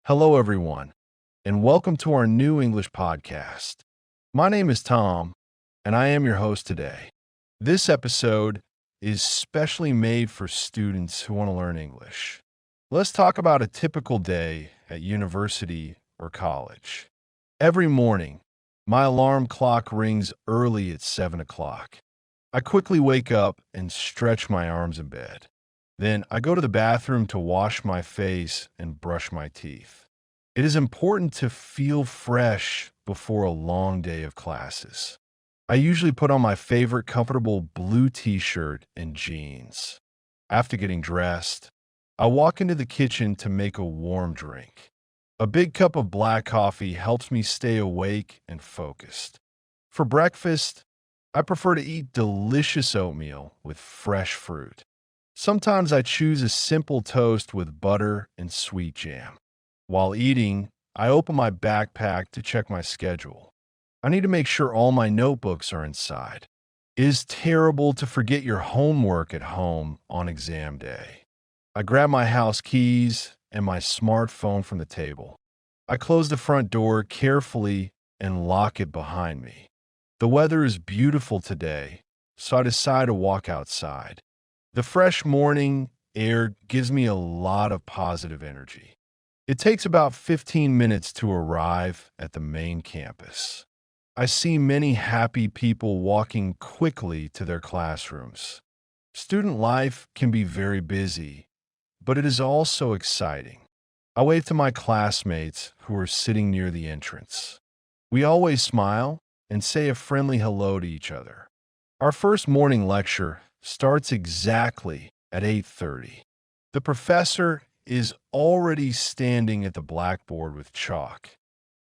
Hello, everyone, and welcome to our new English podcast. My name is Tom, and I am your host today. This episode is specially made for students who want to learn English. Let's talk about a typical day at university or college. Every morning, my alarm clock rings early at 7 o'clock. I quickly wake up and stretch my arms in bed. Then I go to the bathroom to wash my face and brush my teeth. It is important to feel fresh before a long day of classes. I usually put on my favorite comfortable blue t-shirt and jeans. After getting dressed, I walk into the kitchen to make a warm drink. A big cup of black coffee helps me stay awake and focused. For breakfast, I prefer to eat delicious oatmeal with fresh fruit. Sometimes I choose a simple toast with butter and sweet jam. While eating, I open my backpack to check my schedule. I need to make sure all my notebooks are inside. It is terrible to forget your homework at home on exam day. I grab my house keys and my smartphone from the table. I close the front door carefully and lock it behind me. The weather is beautiful today, so I decide to walk outside. The fresh morning air gives me a lot of positive energy. It takes about 15 minutes to arrive at the main campus. I see many happy people walking quickly to their classrooms. Student life can be very busy, but it is also exciting. I wave to my classmates who are sitting near the entrance. We always smile and say a friendly hello to each other. Our first morning lecture starts exactly at 8:30. The professor is already standing at the blackboard with chalk.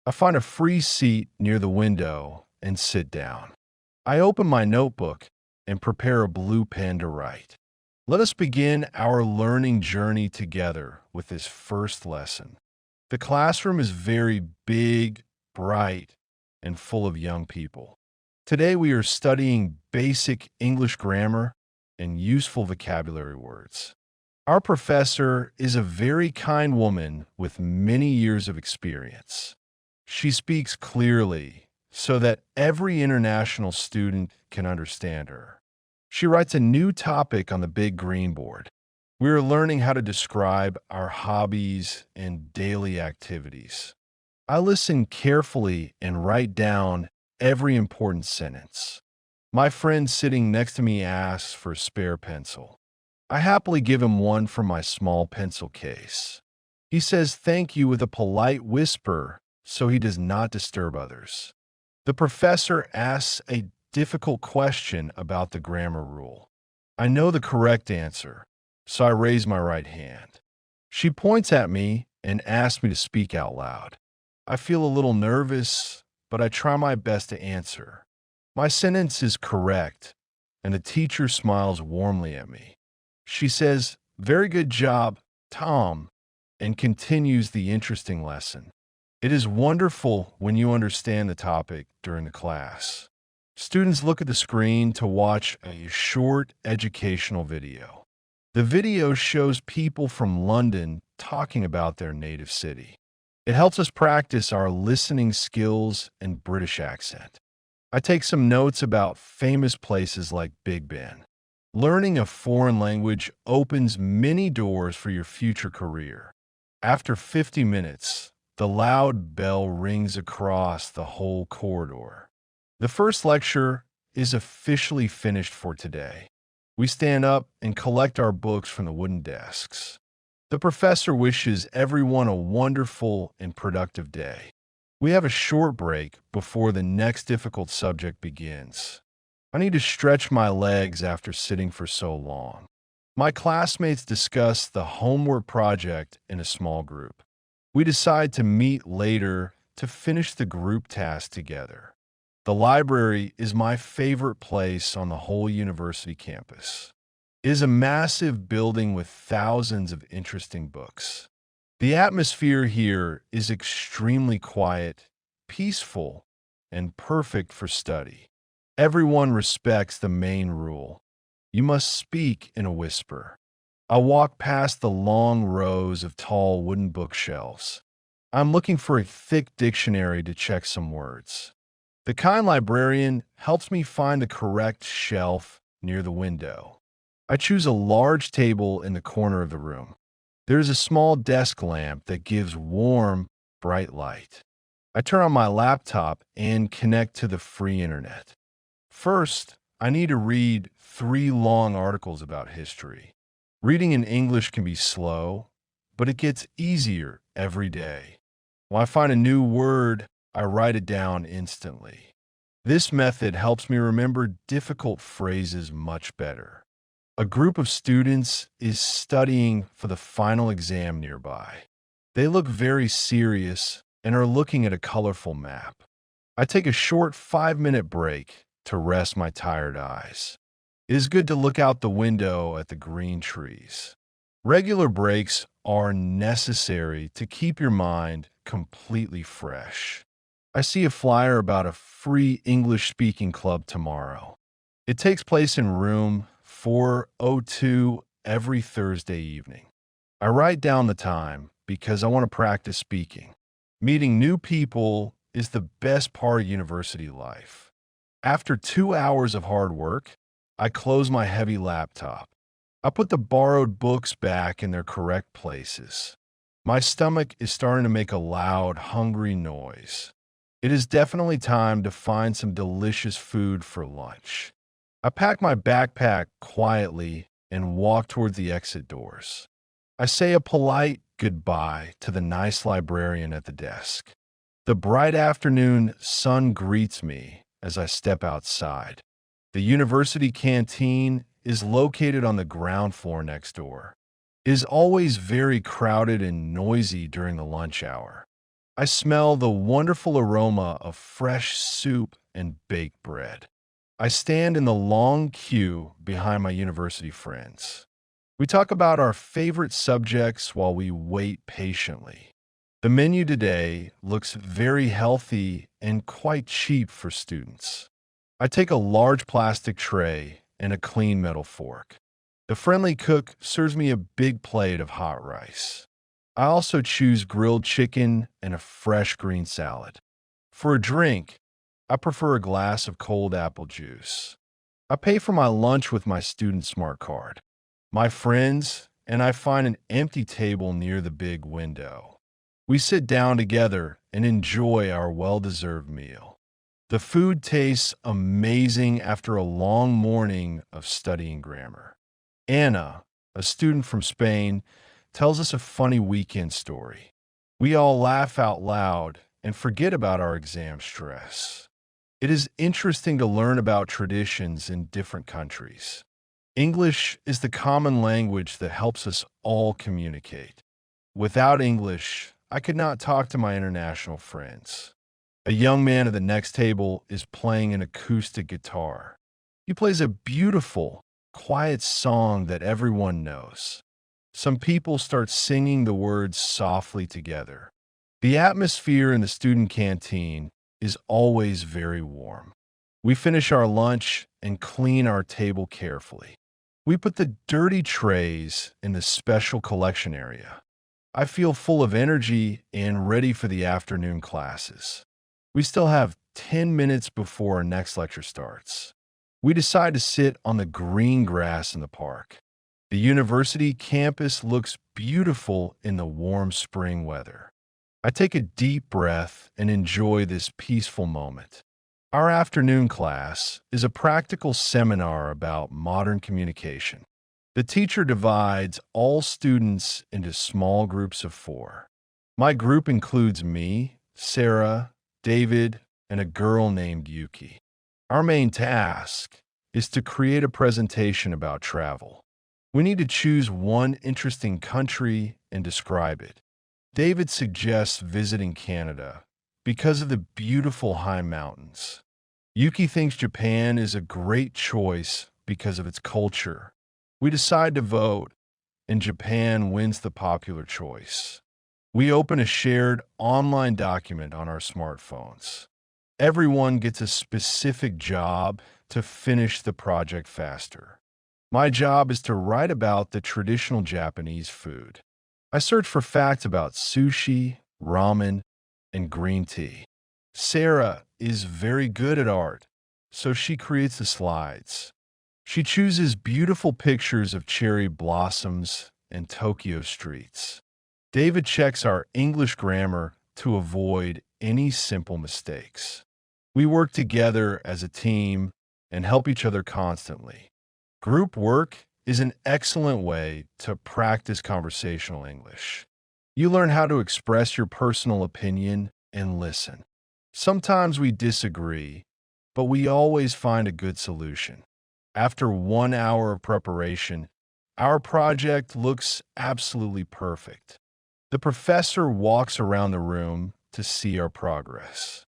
I find a free seat near the window and sit down. I open my notebook and prepare a blue pen to write. Let us begin our learning journey together with this first lesson. The classroom is very big, bright, and full of young people. Today we are studying basic English grammar and useful vocabulary words. Our professor is a very kind woman with many years of experience. She speaks clearly so that every international student can understand her. She writes a new topic on the big green board. We are learning how to describe our hobbies and daily activities. I listen carefully and write down every important sentence. My friend sitting next to me asks for a spare pencil. I happily give him one from my small pencil case. He says thank you with a polite whisper so he does not disturb others. The professor asks a difficult question about the grammar rule. I know the correct answer, so I raise my right hand. She points at me and asks me to speak out loud. I feel a little nervous, but I try my best to answer. My sentence is correct, and the teacher smiles warmly at me. She says, "Very good job, Tom," and continues the interesting lesson. It is wonderful when you understand the topic during the class. Students look at the screen to watch a short educational video. The video shows people from London talking about their native city. It helps us practice our listening skills and British accent. I take some notes about famous places like Big Ben. Learning a foreign language opens many doors for your future career. After 50 minutes, the loud bell rings across the whole corridor. The first lecture is officially finished for today. We stand up and collect our books from the wooden desks. The professor wishes everyone a wonderful and productive day. We have a short break before the next difficult subject begins. I need to stretch my legs after sitting for so long. My classmates discuss the homework project in a small group. We decide to meet later to finish the group task together. The library is my favorite place on the whole university campus. It is a massive building with thousands of interesting books. The atmosphere here is extremely quiet, peaceful, and perfect for study. Everyone respects the main rule. You must speak in a whisper. I walk past the long rows of tall wooden bookshelves. I'm looking for a thick dictionary to check some words. The kind librarian helps me find the correct shelf near the window. I choose a large table in the corner of the room. There is a small desk lamp that gives warm, bright light. I turn on my laptop and connect to the free internet. First, I need to read 3 long articles about history. Reading in English can be slow, but it gets easier every day. When I find a new word, I write it down instantly. This method helps me remember difficult phrases much better. A group of students is studying for the final exam nearby. They look very serious and are looking at a colorful map. I take a short 5-minute break to rest my tired eyes. It is good to look out the window at the green trees. Regular breaks are necessary to keep your mind completely fresh. I see a flyer about a free English-speaking club tomorrow. It takes place in room 402 every Thursday evening. I write down the time because I want to practice speaking. Meeting new people is the best part of university life. After 2 hours of hard work, I close my heavy laptop. I put the borrowed books back in their correct places. My stomach is starting to make a loud, hungry noise. It is definitely time to find some delicious food for lunch. I pack my backpack quietly and walk toward the exit doors. I say a polite goodbye to the nice librarian at the desk. The bright afternoon sun greets me as I step outside. The university canteen is located on the ground floor next door. It is always very crowded and noisy during the lunch hour. I smell the wonderful aroma of fresh soup and baked bread. I stand in the long queue behind my university friends. We talk about our favorite subjects while we wait patiently. The menu today looks very healthy and quite cheap for students. I take a large plastic tray and a clean metal fork. The friendly cook serves me a big plate of hot rice. I also choose grilled chicken and a fresh green salad. For a drink, I prefer a glass of cold apple juice. I pay for my lunch with my student smart card. My friends and I find an empty table near the big window. We sit down together and enjoy our well-deserved meal. The food tastes amazing after a long morning of studying grammar. Anna, a student from Spain, tells us a funny weekend story. We all laugh out loud and forget about our exam stress. It is interesting to learn about traditions in different countries. English is the common language that helps us all communicate. Without English, I could not talk to my international friends. A young man at the next table is playing an acoustic guitar. He plays a beautiful, quiet song that everyone knows. Some people start singing the words softly together. The atmosphere in the student canteen is always very warm. We finish our lunch and clean our table carefully. We put the dirty trays in the special collection area. I feel full of energy and ready for the afternoon classes. We still have 10 minutes before our next lecture starts. We decide to sit on the green grass in the park. The university campus looks beautiful in the warm spring weather. I take a deep breath and enjoy this peaceful moment. Our afternoon class is a practical seminar about modern communication. The teacher divides all students into small groups of 4. My group includes me, Sarah, David, and a girl named Yuki. Our main task is to create a presentation about travel. We need to choose one interesting country and describe it. David suggests visiting Canada because of the beautiful high mountains. Yuki thinks Japan is a great choice because of its culture. We decide to vote, and Japan wins the popular choice. We open a shared online document on our smartphones. Everyone gets a specific job to finish the project faster. My job is to write about the traditional Japanese food. I search for facts about sushi, ramen, and green tea. Sarah is very good at art, so she creates the slides. She chooses beautiful pictures of cherry blossoms and Tokyo streets. David checks our English grammar to avoid any simple mistakes. We work together as a team and help each other constantly. Group work is an excellent way to practice conversational English. You learn how to express your personal opinion and listen. Sometimes we disagree, but we always find a good solution. After 1 hour of preparation, our project looks absolutely perfect. The professor walks around the room to see our progress.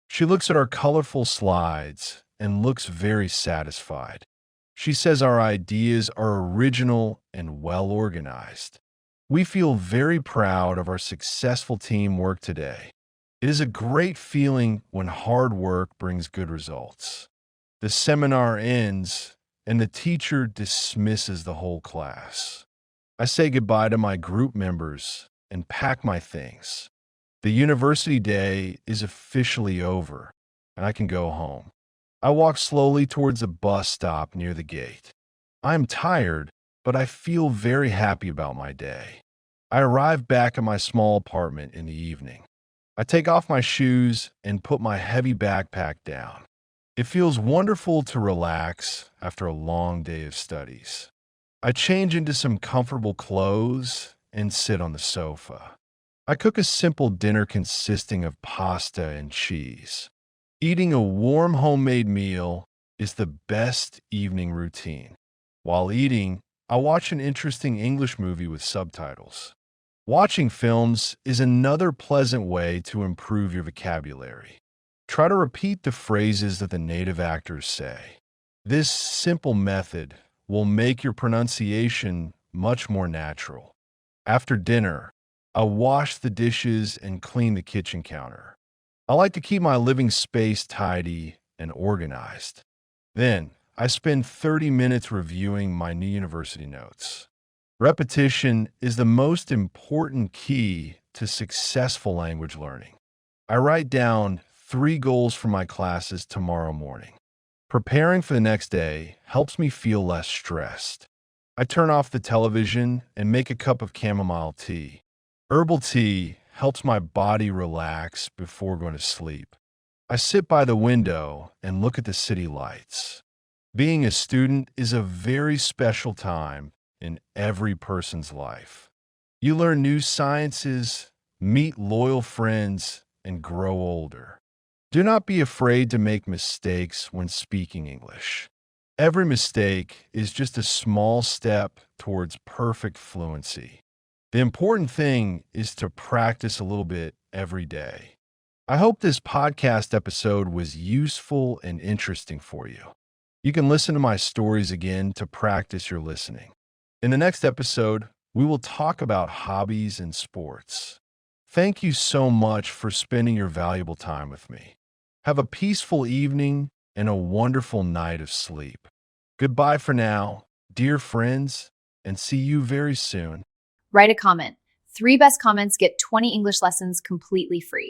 She looks at our colorful slides and looks very satisfied. She says our ideas are original and well organized. We feel very proud of our successful teamwork today. It is a great feeling when hard work brings good results. The seminar ends and the teacher dismisses the whole class. I say goodbye to my group members and pack my things. The university day is officially over, and I can go home. I walk slowly towards a bus stop near the gate. I am tired, but I feel very happy about my day. I arrive back at my small apartment in the evening. I take off my shoes and put my heavy backpack down. It feels wonderful to relax after a long day of studies. I change into some comfortable clothes and sit on the sofa. I cook a simple dinner consisting of pasta and cheese. Eating a warm homemade meal is the best evening routine. While eating, I watch an interesting English movie with subtitles. Watching films is another pleasant way to improve your vocabulary. Try to repeat the phrases that the native actors say. This simple method will make your pronunciation much more natural. After dinner, I wash the dishes and clean the kitchen counter. I like to keep my living space tidy and organized. Then, I spend 30 minutes reviewing my new university notes. Repetition is the most important key to successful language learning. I write down 3 goals for my classes tomorrow morning. Preparing for the next day helps me feel less stressed. I turn off the television and make a cup of chamomile tea. Herbal tea helps my body relax before going to sleep. I sit by the window and look at the city lights. Being a student is a very special time in every person's life. You learn new sciences, meet loyal friends, and grow older. Do not be afraid to make mistakes when speaking English. Every mistake is just a small step towards perfect fluency. The important thing is to practice a little bit every day. I hope this podcast episode was useful and interesting for you. You can listen to my stories again to practice your listening. In the next episode, we will talk about hobbies and sports. Thank you so much for spending your valuable time with me. Have a peaceful evening and a wonderful night of sleep. Goodbye for now, dear friends, and see you very soon. Write a comment. 3 best comments get 20 English lessons completely free.